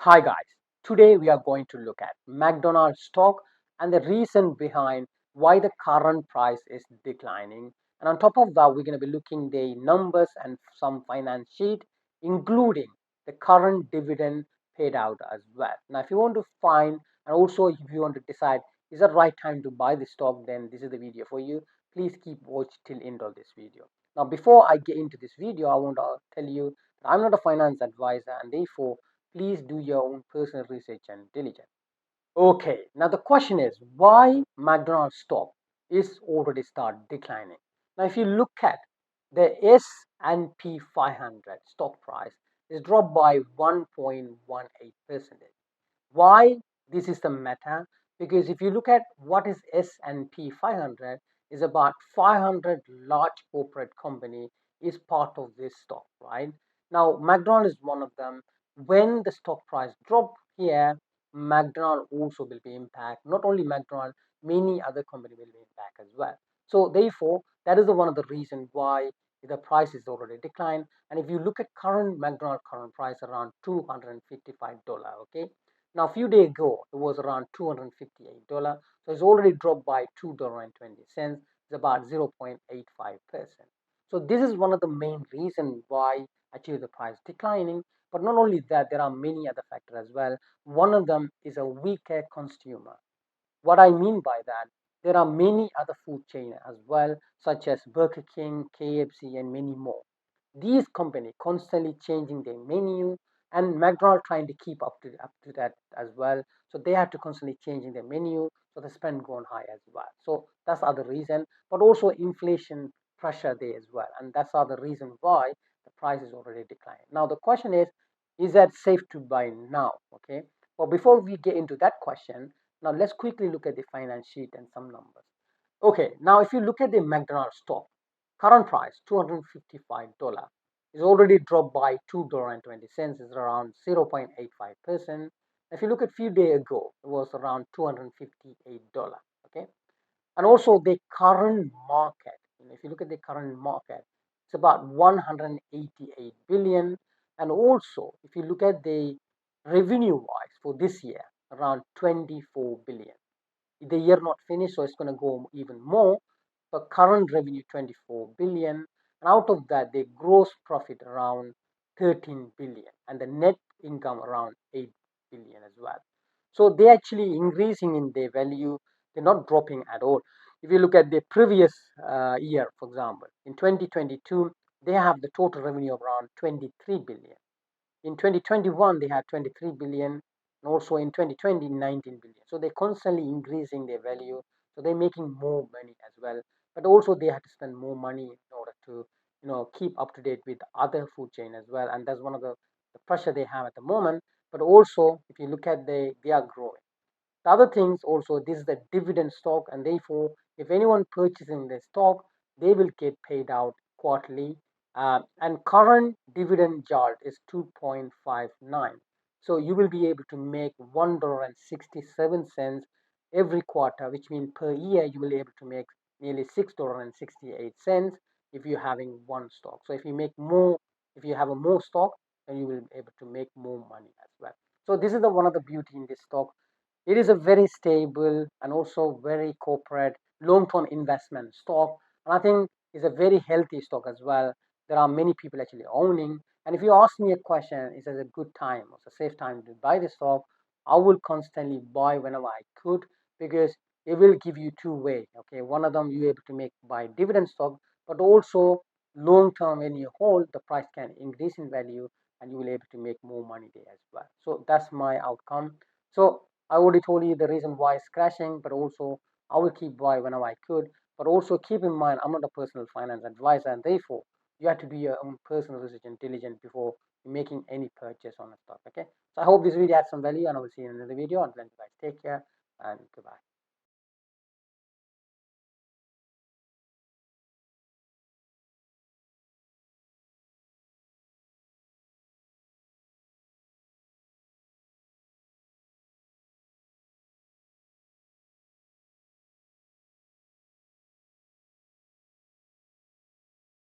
Hi guys, today we are going to look at McDonald's stock and the reason behind why the current price is declining. And on top of that, we're going to be looking the numbers and some finance sheet, including the current dividend paid out as well. Now, if you want to find and also if you want to decide is the right time to buy the stock, then this is the video for you. Please keep watch till end of this video. Now, before I get into this video, I want to tell you that I'm not a finance advisor and therefore please do your own personal research and diligence. Okay, now the question is why McDonald's stock is already start declining. Now, if you look at the S&P 500 stock price is dropped by 1.18%. Why this is the matter? Because if you look at what is S&P 500 is about 500 large corporate company is part of this stock, right? Now McDonald's is one of them. When the stock price drop here, McDonald's also will be impacted. Not only McDonald's, many other company will be impacted as well. So therefore, that is the one of the reason why the price is already declined. And if you look at current McDonald's current price around $255, okay. Now, a few days ago, it was around $258. So it's already dropped by $2.20. It's about 0.85%. So this is one of the main reasons why actually the price declining. But not only that, there are many other factors as well. One of them is a weaker consumer. What I mean by that, there are many other food chains as well, such as Burger King, KFC, and many more. These companies constantly changing their menu, and McDonald's trying to keep up to that as well. So they have to constantly changing their menu, so the spend going high as well. So that's other reason, but also inflation pressure there as well, and that's other reason why the price is already declining. Now the question is that safe to buy now? Okay. But before we get into that question, now let's quickly look at the finance sheet and some numbers. Okay, now if you look at the McDonald's stock, current price $255 is already dropped by $2.20, is around 0.85%. If you look at few days ago, it was around $258. Okay, and also the current market. If you look at the current market, it's about 188 billion. And also, if you look at the revenue wise for this year, around 24 billion. The year not finished, so it's going to go even more. But current revenue 24 billion, and out of that, the gross profit around 13 billion, and the net income around 8 billion as well. So they actually increasing in their value. They're not dropping at all. If you look at the previous year, for example, in 2022, they have the total revenue of around 23 billion. In 2021, they had 23 billion, and also in 2020, 19 billion. So they're constantly increasing their value. So they're making more money as well. But also they have to spend more money in order to, keep up to date with other food chain as well. And that's one of the pressure they have at the moment. But also, if you look at they are growing. The other things also, this is the dividend stock, and therefore, if anyone purchasing the stock, they will get paid out quarterly. And current dividend yield is 2.59. So you will be able to make $1.67 every quarter, which means per year you will be able to make nearly $6.68 if you're having one stock. So if you make more, if you have a more stock, then you will be able to make more money as well. So this is the one of the beauty in this stock. It is a very stable and also very corporate long-term investment stock. And I think it's a very healthy stock as well. There are many people actually owning. And if you ask me a question, is it a good time or a safe time to buy the stock? I will constantly buy whenever I could because it will give you two way. Okay, one of them you're able to make buy dividend stock, but also long term when you hold the price can increase in value and you will able to make more money there as well. So that's my outcome. So I already told you the reason why it's crashing, but also I will keep buy whenever I could. But also keep in mind, I'm not a personal finance advisor, and therefore you have to do your own personal research and diligence before making any purchase on a stock. Okay. So I hope this video had some value, and I will see you in another video. Until then, guys, take care and goodbye.